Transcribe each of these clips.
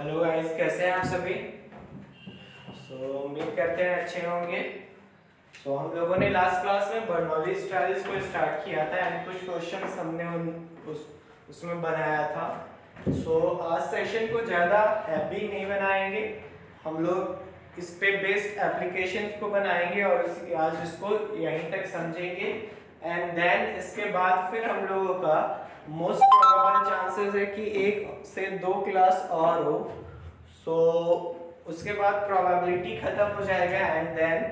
Hello guys, कैसे हैं आप सभी। उम्मीद करते हैं अच्छे होंगे। हम लोगों ने लास्ट क्लास में बर्नौलीज ट्रायल्स को स्टार्ट किया था एंड कुछ क्वेश्चंस हमने उसमें बनाया था। आज सेशन को ज़्यादा हैवी नहीं बनाएंगे, हम लोग इस पे बेस्ड एप्लीकेशंस को बनाएंगे और आज इसको यहीं तक समझेंगे एंड देन इसके बाद फिर हम लोगों का मोस्ट प्रोबेबल चांसेस है कि 1 से 2 क्लास और हो। उसके बाद प्रोबेबिलिटी खत्म हो जाएगा एंड देन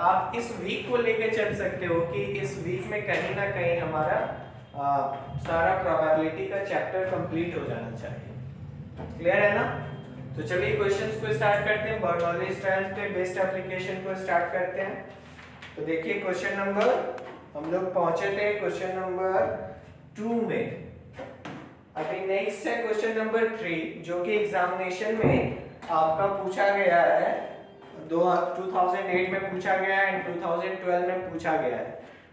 आप इस वीक को लेके चल सकते हो कि इस वीक में कहीं ना कहीं हमारा सारा प्रोबेबिलिटी का चैप्टर कंप्लीट हो जाना चाहिए। क्लियर है ना। तो चलिए क्वेश्चंस को स्टार्ट करते हैं। बर्नौलीज ट्रायल्स पे बेस्ड एप्लीकेशन को स्टार्ट करते हैं। तो देखिए क्वेश्चन नंबर हम लोग पहुंचे थे क्वेश्चन नंबर 2 में। अभी नेक्स्ट है क्वेश्चन नंबर 3 जो कि एग्जामिनेशन में आपका पूछा गया है। 2008 में पूछा गया है एंड 2012 में पूछा गया है।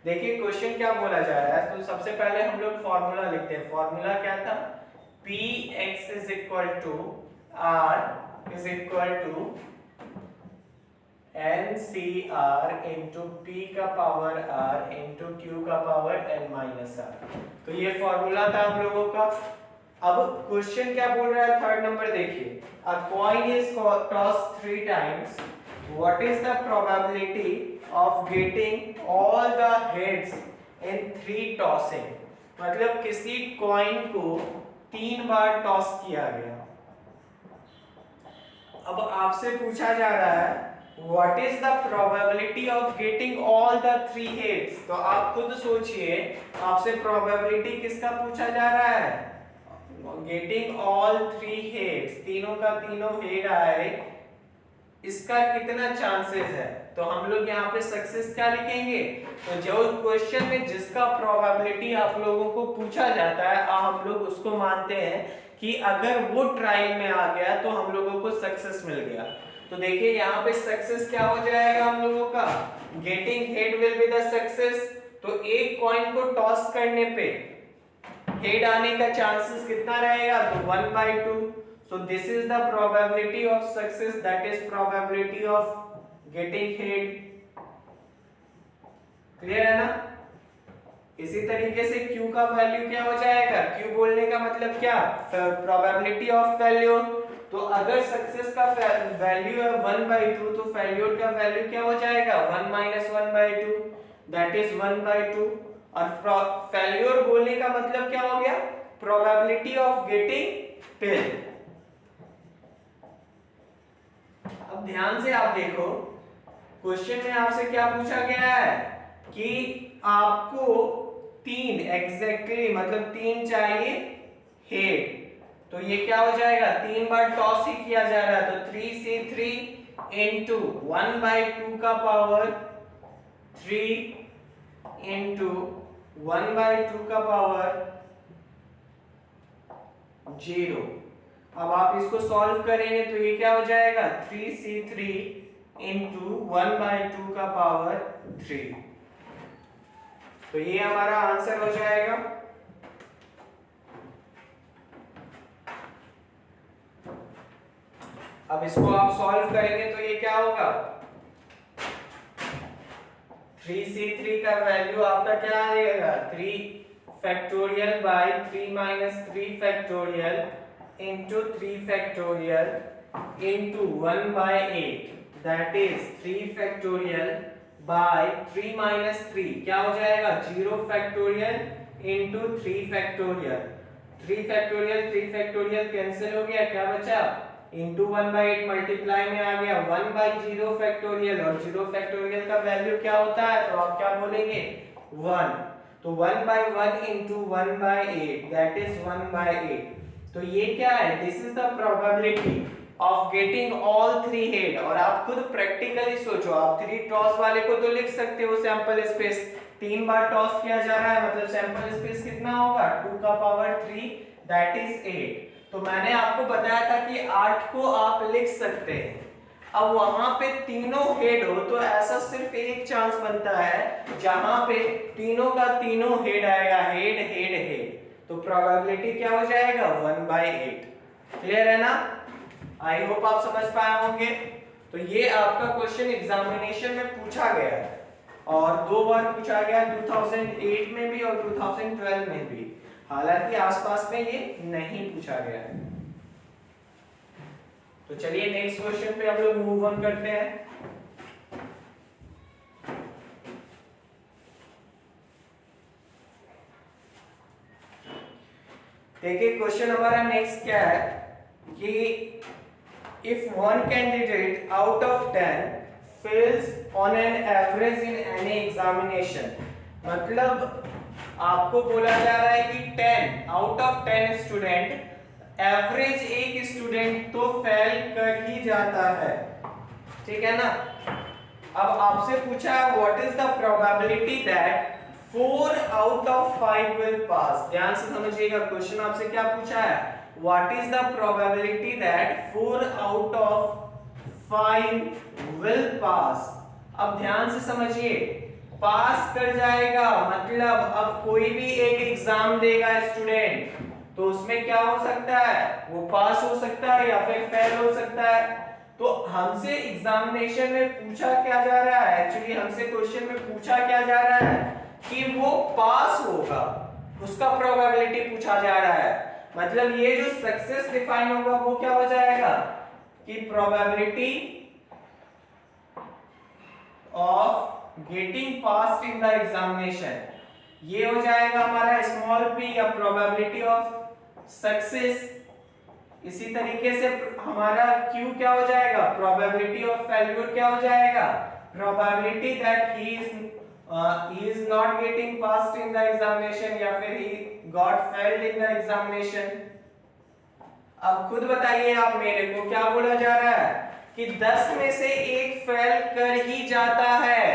देखिए क्वेश्चन क्या बोला जा रहा है। तो सबसे पहले हम लोग फॉर्मूला लिखते हैं। फॉर्मूला क्या था, Px is equal to R is equal to NCR into P का पावर R into Q का पावर N माइनस R। तो ये फॉर्मूला था हम लोगों का। अब क्वेश्चन क्या बोल रहा है, थर्ड नंबर देखिए। A coin is tossed 3 times. What is the probability of getting all the heads in 3 tossing? मतलब किसी कॉइन को 3 बार टॉस किया गया। अब आपसे पूछा जा रहा है What is the probability of getting all the 3 heads? तो आप खुद सोचिए, आपसे probability किसका पूछा जा रहा है, गेटिंग ऑल 3 हेड्स, तीनों का तीनों हेड आए, इसका कितना चांसेस है। तो हम लोग यहाँ पे सक्सेस क्या लिखेंगे। तो जो क्वेश्चन में जिसका प्रोबेबिलिटी आप लोगों को पूछा जाता है हम लोग उसको मानते हैं कि अगर वो ट्रायल में आ गया तो हम लोगों को सक्सेस मिल गया। तो देखिए यहाँ पे सक्सेस क्या हो जाएगा हम लोगों का, getting head will be the success. तो एक कॉइन को टॉस करने पे हेड आने का चांसेस कितना रहेगा, तो 1/2। so this is the probability of success, that is probability of getting head। Clear है ना। इसी तरीके से Q का वैल्यू क्या हो जाएगा, Q बोलने का मतलब क्या, प्रोबेबिलिटी ऑफ फेल्योर। तो अगर सक्सेस का वैल्यू है 1/2 तो फेल्योर का वैल्यू क्या हो जाएगा, 1 - 1/2 दैट इज 1/2। और फेल्योर बोलने का मतलब क्या हो गया, प्रोबेबिलिटी ऑफ गेटिंग फेल। अब ध्यान से आप देखो क्वेश्चन में आपसे क्या पूछा गया है कि आपको 3 एग्जैक्टली मतलब 3 चाहिए हेड। तो ये क्या हो जाएगा, 3 बार टॉस ही किया जा रहा है। तो 3C3 into 1/2 का पावर 3 into 1/2 का पावर 0। अब आप इसको सॉल्व करेंगे तो ये क्या हो जाएगा, 3C3 into 1/2 का पावर 3। तो ये हमारा आंसर हो जाएगा। अब इसको आप सॉल्व करेंगे तो ये क्या होगा, 3C3 का वैल्यू आपका क्या आएगा, 3 factorial by 3 - 3 factorial into 3 factorial into 1/8 that is 3 factorial by 3 - 3 क्या हो जाएगा, 0 factorial into 3 factorial। 3 factorial 3 factorial cancel हो गया, क्या बचा, into 1/8 मल्टीप्लाई में आ गया 1/0 फैक्टोरियल। और 0 फैक्टोरियल का वैल्यू क्या होता है, तो आप क्या बोलेंगे, 1। तो 1/1 into 1/8 that is 1/8। तो ये क्या है, this is the probability of getting all 3 head. और आप खुद प्रैक्टिकली सोचो, आप 3 टॉस वाले को तो लिख सकते हो सैंपल स्पेस, 3 बार टॉस किया जा रहा है मतलब सैंपल स्पेस कितना होगा, 2 का पावर 3 दैट इज 8। तो मैंने आपको बताया था कि 8 को आप लिख सकते हैं। अब वहां पे तीनों हेड हो तो ऐसा सिर्फ एक चांस बनता है जहां पे तीनों का तीनों हेड आएगा, हेड हेड हेड। तो प्रोबेबिलिटी क्या हो जाएगा, 1/8। क्लियर है ना। आई होप आप समझ पाए होंगे। तो ये आपका क्वेश्चन एग्जामिनेशन में पूछा गया है और 2 बार पूछा गया, 2008 में भी और 2012 में भी। हालांकि आसपास में ये नहीं पूछा गया है। तो चलिए नेक्स्ट क्वेश्चन पे हम लोग मूव ऑन करते हैं। देखिए क्वेश्चन हमारा नेक्स्ट क्या है कि if one candidate out of 10 fails on an average in any examination, मतलब आपको बोला जा रहा है कि 10 आउट ऑफ 10 स्टूडेंट, एवरेज एक स्टूडेंट तो फेल कर ही जाता है, ठीक है ना। अब आपसे पूछा है what is the probability that 4 out of 5 will pass. ध्यान से समझिएगा, क्वेश्चन आपसे क्या पूछा है, what is the probability that 4 out of 5 will pass. अब ध्यान से समझिए, पास कर जाएगा मतलब अब कोई भी एक एग्जाम देगा स्टूडेंट, तो उसमें क्या हो सकता है, वो पास हो सकता है या फिर फेल हो सकता है। तो हमसे एग्जामिनेशन में पूछा क्या जा रहा है, एक्चुअली हमसे क्वेश्चन में पूछा क्या जा रहा है कि वो पास होगा, उसका प्रोबेबिलिटी पूछा जा रहा है। मतलब ये जो सक्सेस डिफाइन होगा वो क्या हो जाएगा कि probability of getting passed in the examination, ये हो जाएगा हमारा स्मॉल p या प्रोबेबिलिटी ऑफ सक्सेस। इसी तरीके से हमारा q क्या हो जाएगा, प्रोबेबिलिटी ऑफ फेल्यूर क्या हो जाएगा, probability that he is not getting passed in the examination या फिर he got failed in the examination. अब खुद बताइए आप मेरे को, क्या बोला जा रहा है कि 10 में से एक फेल कर ही जाता है।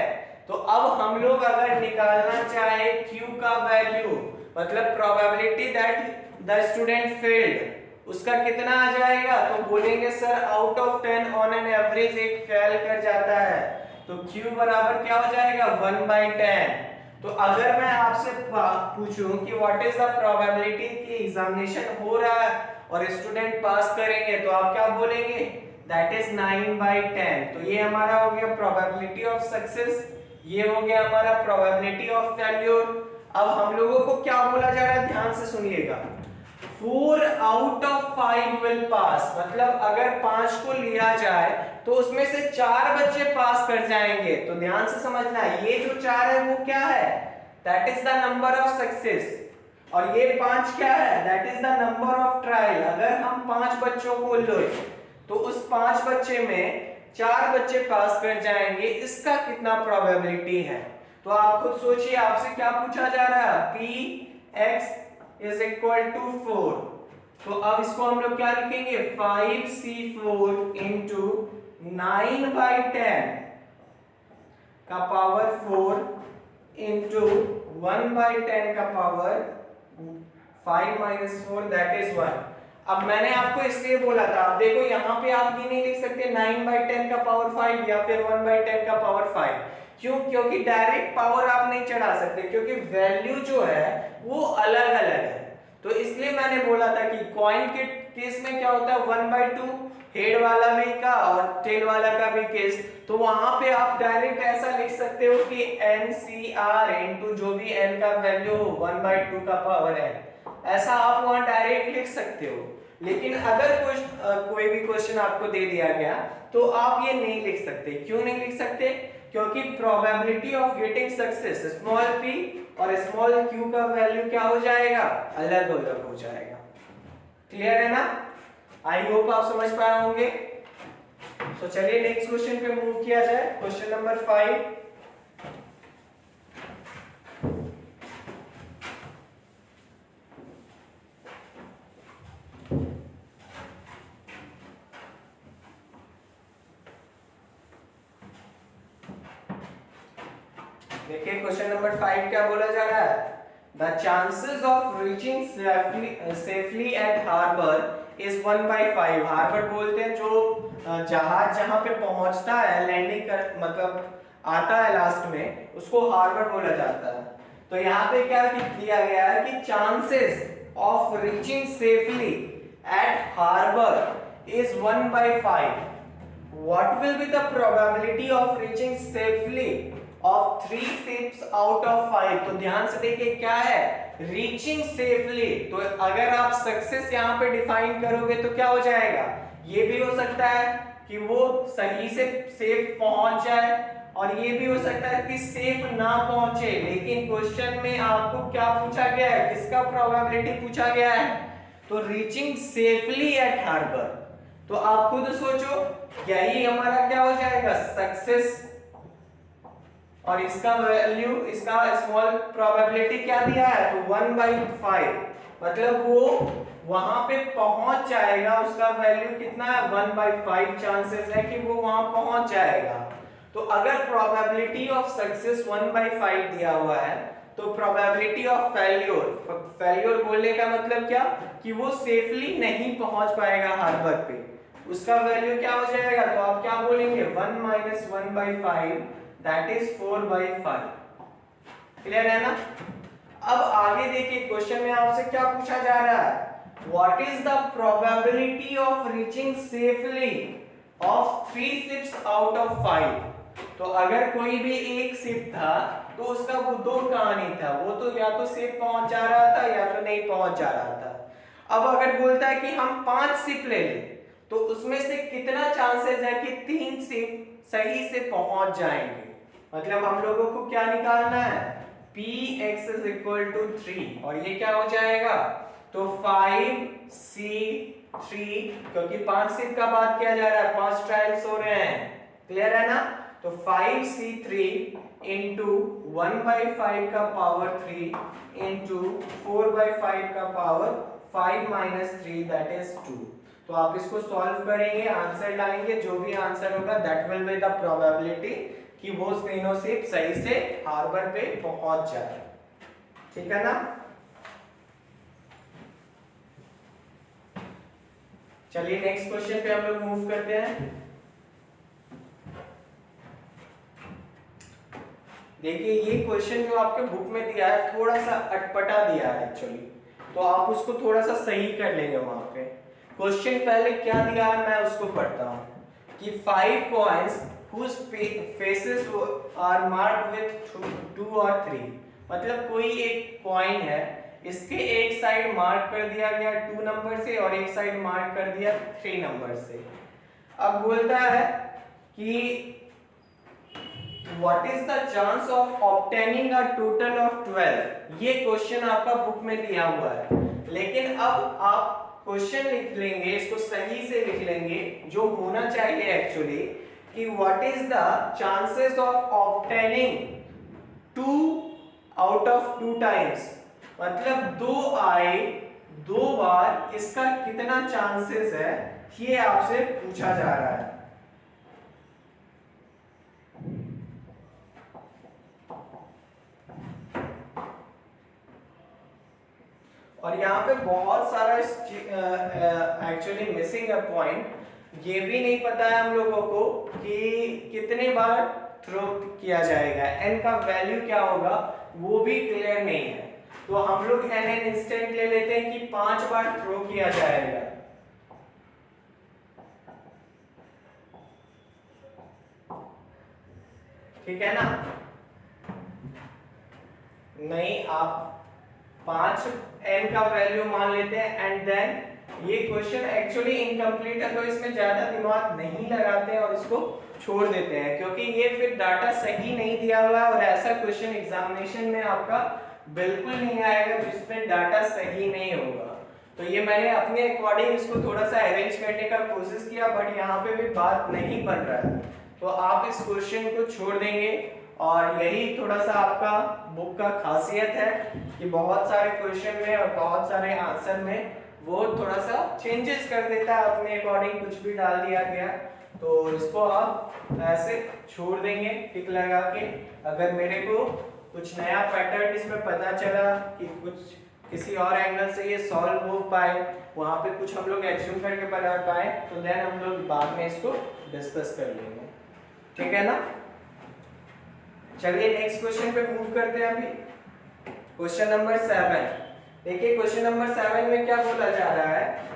तो अब हम लोग अगर निकालना चाहे q का वैल्यू, मतलब probability that the student failed, उसका कितना आ जाएगा, तो बोलेंगे sir out of 10 on an average एक फेल कर जाता है, तो q बराबर क्या हो जाएगा 1/10। तो अगर मैं आपसे पूछूं कि व्हाट इज द प्रोबेबिलिटी कि एग्जामिनेशन हो रहा है और स्टूडेंट पास करेंगे, तो आप क्या बोलेंगे, दैट इज 9/10। तो ये हमारा हो गया प्रोबेबिलिटी ऑफ सक्सेस, ये हो गया हमारा प्रोबेबिलिटी ऑफ फेल्योर। अब हम लोगों को क्या बोला जा रहा है, ध्यान से सुनिएगा, 4 आउट ऑफ 5 विल पास, मतलब अगर 5 को लिया जाए तो उसमें से 4 बच्चे पास कर जाएंगे। तो ध्यान से समझना, ये जो 4 है वो क्या है, that is the number of success, और ये 5 क्या है, that is the number of trial. अगर हम 5 बच्चों को ले तो उस 5 बच्चे में 4 बच्चे पास कर जाएंगे, इसका कितना प्रोबेबिलिटी है। तो आप खुद सोचिए, आपसे क्या पूछा जा रहा है, px is equal to 4। तो अब इसको हम लोग क्या लिखेंगे, 5c4 into 9/10 का पावर 4 into 1/10 का पावर 5 - 4 दैट इज 1। अब मैंने आपको इसलिए बोला था, अब देखो यहाँ पे आप ये नहीं लिख सकते 9/10 का पावर 5 या फिर 1/10 का पावर 5, क्यों, क्योंकि डायरेक्ट पावर आप नहीं चढ़ा सकते, क्योंकि वैल्यू जो है वो अलग अलग है। तो इसलिए मैंने बोला था कि कॉइन के केस में क्या होता है 1/2, हेड वाला भी का और टेल वाला का भी केस, तो वहां पे आप डायरेक्ट ऐसा लिख सकते हो कि NCR इनटू जो भी n का वैल्यू हो 1/2 का पावर n, ऐसा आप वहां डायरेक्ट लिख सकते हो। लेकिन अगर कोई भी क्वेश्चन आपको दे दिया गया तो आप ये नहीं लिख सकते। क्यों नहीं लिख सकते, क्योंकि probability of getting success small p और स्मॉल q का वैल्यू क्या हो जाएगा, अलग अलग हो जाएगा। क्लियर है ना, आई होप आप समझ पाए होंगे। तो चलिए नेक्स्ट क्वेश्चन पे मूव किया जाए, क्वेश्चन नंबर 5। देखिए क्वेश्चन नंबर 5 क्या बोला जा रहा है, the chances of reaching safely at harbour is 1/5। Harbour बोलते हैं जो जहाज जहां पे पहुंचता है, लैंडिंग कर मतलब आता है लास्ट में, उसको हार्बर बोला जाता है। तो यहाँ पे क्या दिया गया है कि chances of reaching safely at harbour is 1/5. What will be the probability of reaching safely of 3 steps out of 5? तो ध्यान से देखिए क्या है, reaching safely. तो अगर आप सक्सेस यहाँ पे डिफाइन करोगे तो क्या हो जाएगा, ये भी हो सकता है कि वो सही से सेफ पहुंच जाए, और ये भी हो सकता है कि सेफ ना पहुंचे। लेकिन क्वेश्चन में आपको क्या पूछा गया है, किसका प्रोबेबिलिटी पूछा गया है, तो रीचिंग सेफली एट हार्बर। तो आप खुद सोचो, यही हमारा क्या हो जाएगा, सक्सेस, और इसका वैल्यू, इसका स्मॉल प्रोबेबिलिटी क्या दिया है, तो 1/5, मतलब वो वहां पे पहुंच जाएगा, उसका वैल्यू कितना है, 1/5 चांसेस है कि वो वहां पहुंच जाएगा। तो अगर प्रोबेबिलिटी ऑफ सक्सेस 1/5 दिया हुआ है, तो प्रोबेबिलिटी ऑफ फेल्योर, फेल्योर बोलने का मतलब क्या, कि वो सेफली नहीं पहुंच पाएगा हार्बर पे, उसका वैल्यू क्या हो जाएगा, तो आप क्या बोलेंगे, 1 - 1/5 दैट इज 4/5। क्लियर है ना। अब आगे देखिए, क्वेश्चन में आपसे क्या पूछा जा रहा है, what is the probability of reaching safely of 3 ships out of 5। तो अगर कोई भी एक शिप था तो उसका वो दो कहानी था, वो तो या तो सेफ पहुंच जा रहा था या तो नहीं पहुंच जा रहा था। अब अगर बोलता है कि हम 5 शिप ले लें, तो उसमें से कितना चांसेस है कि 3 शिप सही से पहुंच जाएंगे, मतलब हम लोगों को क्या निकालना है, Px = 3, और ये क्या हो जाएगा, तो 5C3, क्योंकि 5 शिप का बात किया जा रहा है, 5 ट्रायल्स हो रहे हैं, क्लियर है ना। तो 5C3 इंटू 1/5 का पावर 3 इंटू 4/5 का पावर 5 - 3 दैट इज 2। तो आप इसको सॉल्व करेंगे, आंसर लाएंगे, जो भी आंसर होगा that will be the probability कि वो तीनों शिप सही से हार्बर पे पहुंच जाए। ठीक है ना। चलिए नेक्स्ट क्वेश्चन पे हम लोग मूव करते हैं। देखिए ये क्वेश्चन जो आपके बुक में दिया है थोड़ा सा अटपटा दिया है एक्चुअली, तो आप उसको थोड़ा सा सही कर लेंगे। वहां पे क्वेश्चन पहले क्या दिया है मैं उसको पढ़ता हूँ कि 5 coins whose faces are marked with 2 or 3, मतलब कोई एक कॉइन है, इसके एक साइड मार्क कर दिया गया 2 नंबर से और एक साइड मार्क कर दिया 3 नंबर से। अब बोलता है कि What is the chance of obtaining a total of 12? ये क्वेश्चन आपका बुक में दिया हुआ है, लेकिन अब आप क्वेश्चन लिख लेंगे, इसको सही से लिख लेंगे, जो होना चाहिए एक्चुअली कि what is the chances of obtaining 2 out of 2 times, मतलब 2 आए 2 बार, इसका कितना चांसेस है, ये आपसे पूछा जा रहा है। और यहाँ पे बहुत सारा एक्चुअली मिसिंग है पॉइंट, ये भी नहीं पता है हम लोगों को कि कितने बार थ्रो किया जाएगा, एन का वैल्यू क्या होगा वो भी क्लियर नहीं है। तो हम लोग एन इंस्टेंट ले लेते हैं कि 5 बार थ्रो किया जाएगा। ठीक है ना। नहीं, आप 5 n का वैल्यू मान लेते हैं एंड देन ये क्वेश्चन एक्चुअली इनकम्प्लीट है, तो इसमें ज्यादा दिमाग नहीं लगाते हैं और इसको छोड़ देते हैं, क्योंकि ये फिर डाटा सही नहीं दिया हुआ है और ऐसा क्वेश्चन एग्जामिनेशन में आपका बिल्कुल नहीं आएगा जिसमें डाटा सही नहीं होगा। तो ये मैंने अपने अकॉर्डिंग इसको थोड़ा सा अरेंज करने का कोशिश किया, बट यहाँ पे भी बात नहीं बन रहा है, तो आप इस क्वेश्चन को छोड़ देंगे। और यही थोड़ा सा आपका बुक का खासियत है कि बहुत सारे क्वेश्चन में और बहुत सारे आंसर में वो थोड़ा सा चेंजेस कर देता है, अपने अकॉर्डिंग कुछ भी डाल दिया गया, तो इसको आप ऐसे छोड़ देंगे टिक लगा के। अगर मेरे को कुछ नया पैटर्न इसमें पता चला कि कुछ किसी और एंगल से ये सॉल्व हो पाए, वहाँ पे कुछ हम लोग एज्यूम करके बना पाए, तो देन हम लोग बाद में इसको डिस्कस कर लेंगे। ठीक है ना। चलिए नेक्स्ट क्वेश्चन पे मूव करते हैं। अभी क्वेश्चन नंबर 7 देखिए, क्वेश्चन नंबर 7 में क्या बोला जा रहा है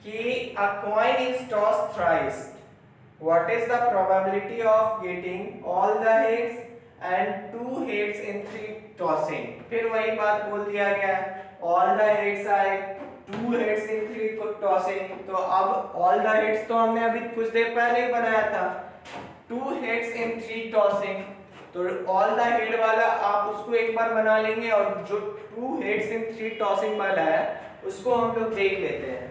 कि a coin is tossed thrice, what is the probability of getting all the heads and 2 heads in 3 tossing? फिर वही बात बोल दिया गया, all the heads आए, 2 heads in 3 tossing। तो अब all the heads तो हमने अभी कुछ देर पहले ही बनाया था, 2 heads in 3 tossing। तो all the head वाला आप उसको एक बार बना लेंगे और जो 2 heads in 3 tossing वाला है उसको हम लोग देख लेते हैं।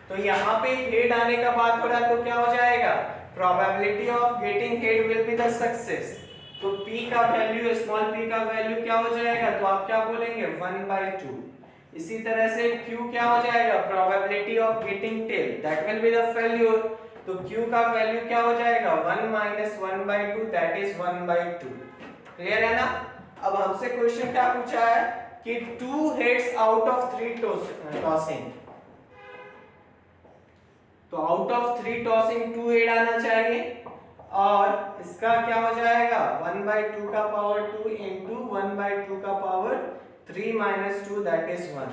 तो यहाँ पे हेड आने का बात हो रहा है तो क्या हो जाएगा, probability of getting head will be the success. तो p का वैल्यू, स्मॉल p का वैल्यू क्या हो जाएगा, तो आप क्या बोलेंगे 1/2। इसी तरह से q क्या हो जाएगा, probability of getting tail, that will be the failure. तो q का वैल्यू क्या हो जाएगा 1 - 1/2, दैट इज 1/2। क्लियर है ना। अब हमसे क्वेश्चन क्या पूछा है कि 2 हेड्स आउट ऑफ 3 टॉसिंग, तो आउट ऑफ 3 टॉसिंग 2 हेड आना चाहिए और इसका क्या हो जाएगा 1/2 का पावर 2 इंटू 1/2 का पावर 3 - 2, दैट इज 1।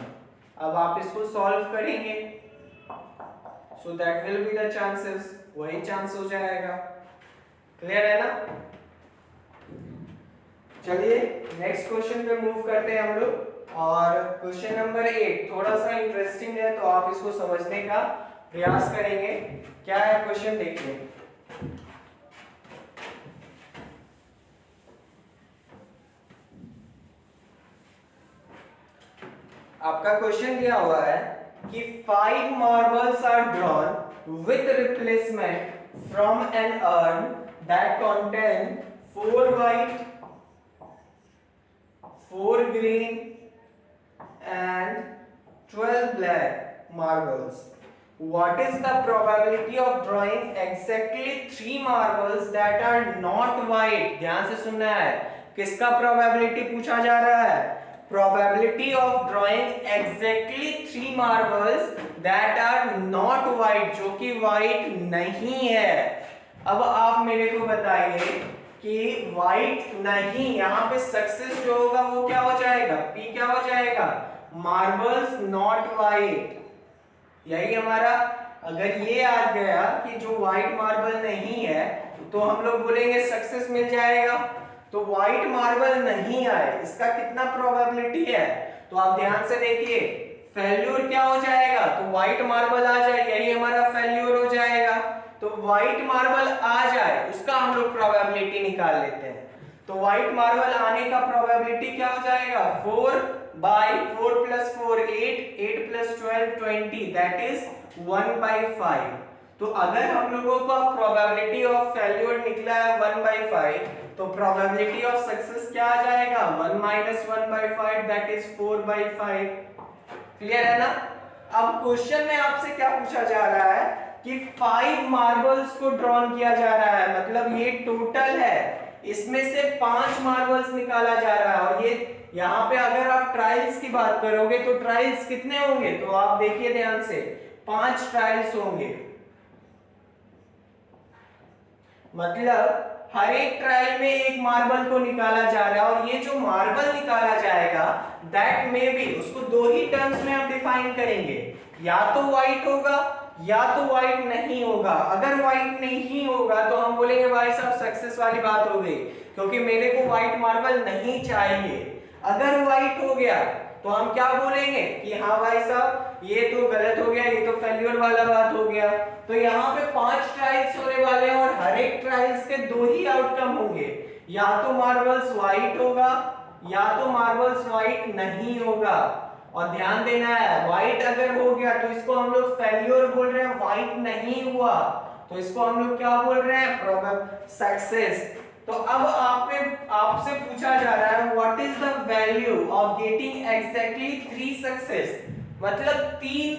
अब आप इसको सॉल्व करेंगे, so that will be the chances, वही चांस हो जाएगा। क्लियर है ना। चलिए नेक्स्ट क्वेश्चन पे मूव करते हैं हम लोग, और क्वेश्चन नंबर 8 थोड़ा सा इंटरेस्टिंग है तो आप इसको समझने का प्रयास करेंगे। क्या है क्वेश्चन, देखिए। आपका क्वेश्चन दिया हुआ है कि 5 marbles are drawn with replacement from an urn that contain 4 white, 4 green and 12 black marbles. What is the probability of drawing exactly 3 marbles that are not white? ध्यान से सुनना है, किसका probability पूछा जा रहा है, probability of drawing exactly 3 marbles that are not white, जो कि white नहीं है। अब आप मेरे को बताइए कि white नहीं, यहाँ पे सक्सेस जो होगा वो क्या हो जाएगा, P क्या हो जाएगा, marbles not white। यही हमारा, अगर ये आ गया कि जो व्हाइट मार्बल नहीं है तो हम लोग बोलेंगे सक्सेस मिल जाएगा। तो व्हाइट मार्बल नहीं आए, इसका कितना प्रोबेबिलिटी है, तो आप ध्यान से देखिए, फेल्यूर क्या हो जाएगा, तो व्हाइट मार्बल आ जाए, यही हमारा फेल्यूर हो जाएगा। तो व्हाइट मार्बल आ जाए उसका हम लोग प्रोबेबिलिटी निकाल लेते हैं। तो व्हाइट मार्बल आने का प्रोबेबिलिटी क्या हो जाएगा, 4/4 + 4 8, 8 + 12 20, दैट इज 1/5। तो अगर हम लोगों का प्रोबेबिलिटी ऑफ फेल्यूर निकला है 1/5, तो प्रोबेबिलिटी ऑफ सक्सेस क्या आ जाएगा, 1 - 1/5, दैट इज 4/5। क्लियर है ना। अब क्वेश्चन में आपसे क्या पूछा जा रहा है कि 5 मार्बल्स को ड्रॉन किया जा रहा है, मतलब ये टोटल है, इसमें से 5 मार्बल्स निकाला जा रहा है। और ये यहाँ पे अगर आप ट्रायल्स की बात करोगे तो ट्रायल्स कितने होंगे, तो आप देखिए ध्यान से, 5 ट्रायल्स होंगे, मतलब हर एक ट्रायल में एक मार्बल को निकाला जा रहा है। और ये जो मार्बल निकाला जाएगा दैट में भी, उसको 2 ही टर्म्स में हम डिफाइन करेंगे, या तो व्हाइट होगा या तो व्हाइट नहीं होगा। अगर व्हाइट नहीं होगा तो हम बोलेंगे भाई साहब सक्सेस वाली बात हो गई, क्योंकि मेरे को व्हाइट मार्बल नहीं चाहिए। अगर व्हाइट हो गया तो हम क्या बोलेंगे कि हाँ भाई साहब ये तो गलत हो गया, ये तो फेल्यूर वाला बात हो गया। तो यहाँ पे 5 ट्रायल्स होने वाले हैं और हर एक ट्रायल्स के 2 ही आउटकम होंगे, या तो मार्बल्स व्हाइट होगा या तो मार्बल्स व्हाइट नहीं होगा। और ध्यान देना है, व्हाइट अगर हो गया तो इसको हम लोग फेल्यूर बोल रहे हैं, व्हाइट नहीं हुआ तो इसको हम लोग क्या बोल रहे हैं, प्रोबेबल सक्सेस। तो अब आपसे पूछा जा रहा है what is the value of getting exactly 3 success, मतलब 3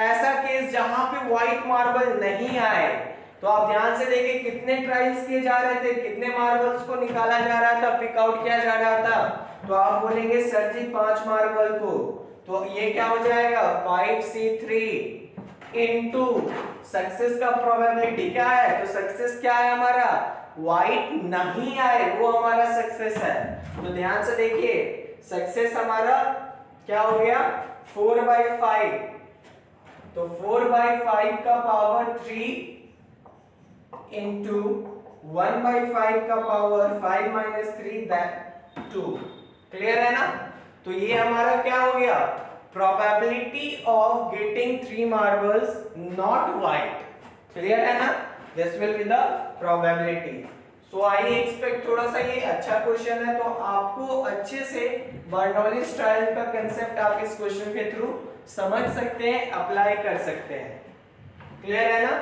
ऐसा केस जहां पे व्हाइट मार्बल नहीं आए। तो आप ध्यान से देखिए कितने ट्रायल्स किए जा रहे थे, कितने मार्बल्स को निकाला जा रहा था, पिक आउट किया जा रहा था। तो आप बोलेंगे सर जी 5 मार्बल को, तो ये क्या हो जाएगा 5C3 इनटू सक्सेस का प्रोबेबिलिटी क्या है, तो सक्सेस क्या है हमारा, व्हाइट नहीं आए वो हमारा सक्सेस है। तो ध्यान से देखिए सक्सेस हमारा क्या हो गया 4/5 तो 4/5 का पावर 3 इंटू 1/5 का पावर 5 माइनस 3 दैट 2। क्लियर है ना? तो ये हमारा क्या हो गया, probability of getting 3 marbles not white. Clear है ना? This will be the probability. So I expect थोड़ा सा ये अच्छा क्वेश्चन है, तो आपको अच्छे से बर्नौलीज ट्रायल का कंसेप्ट आप इस क्वेश्चन के थ्रू समझ सकते हैं, अप्लाई कर सकते हैं। क्लियर है ना?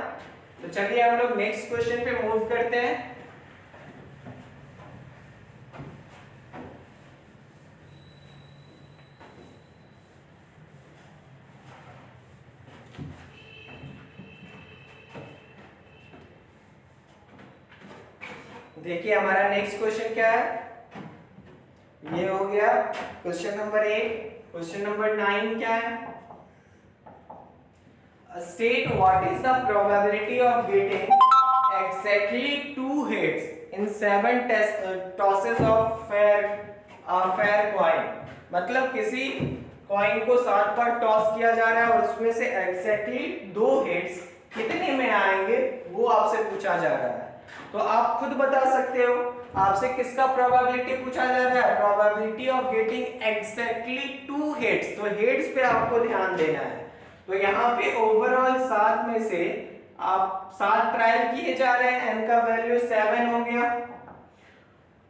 तो चलिए हम लोग नेक्स्ट क्वेश्चन पे मूव करते हैं। देखिए हमारा नेक्स्ट क्वेश्चन क्या है, ये हो गया क्वेश्चन नंबर 8। क्वेश्चन नंबर 9 क्या है, state what is the probability of getting exactly 2 hits in 7 tosses of fair coin। मतलब किसी कॉइन को 7 बार टॉस किया जा रहा है और उसमें से एग्जैक्टली 2 हिट्स कितने में आएंगे वो आपसे पूछा जा रहा है। तो आप खुद बता सकते हो आपसे किसका प्रोबेबिलिटी पूछा जा रहा है, probability of getting exactly 2 hits. तो हिट्स पे आपको ध्यान देना है। तो यहाँ पे ओवरऑल 7 में से आप 7 ट्रायल किए जा रहे हैं, n का वैल्यू 7 हो गया।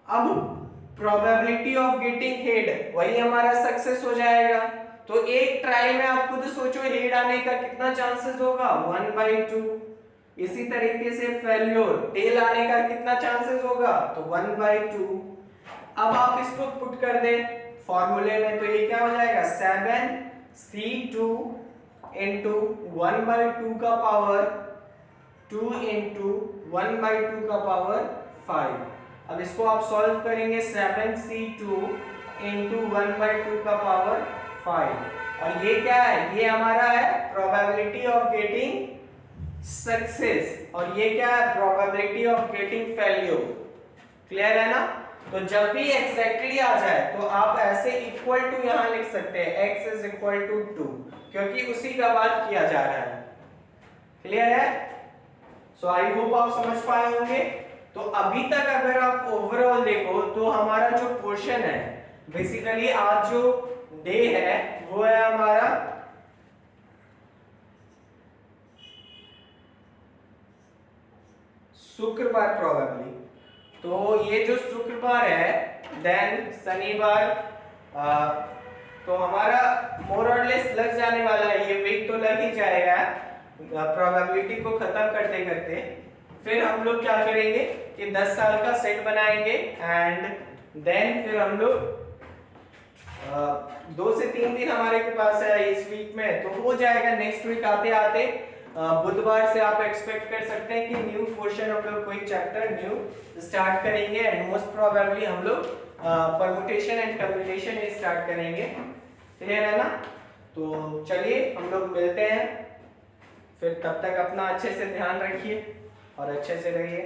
अब प्रोबेबिलिटी ऑफ गेटिंग हेड वही हमारा सक्सेस हो जाएगा। तो एक ट्रायल में आप खुद सोचो हेड आने का कितना चांसेस होगा, 1/2। इसी तरीके से फेल्योर टेल आने का कितना चांसेस होगा, तो 1/2। अब आप इसको पुट कर दें फॉर्मूले में, तो ये क्या हो जाएगा, 7c2 इंटू 1/2 का पावर 2 इंटू 1/2 का पावर 5। अब इसको आप सॉल्व करेंगे, 7c2 इंटू 1/2 का पावर 5। और ये क्या है, ये हमारा है प्रोबेबिलिटी ऑफ गेटिंग सक्सेस, और ये क्या है, probability of getting failure. Clear है ना? तो जब भी एग्जैक्टली आ जाए तो आप ऐसे इक्वल टू यहां लिख सकते हैं, x इज इक्वल टू 2, क्योंकि उसी का बात किया जा रहा है। क्लियर है? सो आई होप आप समझ पाए होंगे। तो अभी तक अगर आप ओवरऑल देखो तो हमारा जो पोर्शन है, बेसिकली आज जो डे है वो है हमारा शुक्रवार प्रोबेबली। तो ये जो शुक्रवार है, देन शनिवार, तो हमारा मोर और लेस लग जाने वाला है, ये वीक तो लग ही जाएगा प्रोबेबिलिटी को खत्म करते करते। फिर हम लोग क्या करेंगे कि 10 साल का सेट बनाएंगे एंड देन फिर हम लोग 2 से 3 दिन हमारे के पास है इस वीक में, तो हो जाएगा। नेक्स्ट वीक आते आते बुधवार से आप एक्सपेक्ट कर सकते हैं कि न्यू क्वेश्चन हम लोग कोई चैप्टर न्यू स्टार्ट करेंगे एंड मोस्ट प्रोबेबली हम लोग परमुटेशन एंड कम्युटेशन स्टार्ट करेंगे। क्लियर है ना? तो चलिए हम लोग मिलते हैं फिर, तब तक अपना अच्छे से ध्यान रखिए और अच्छे से रहिए।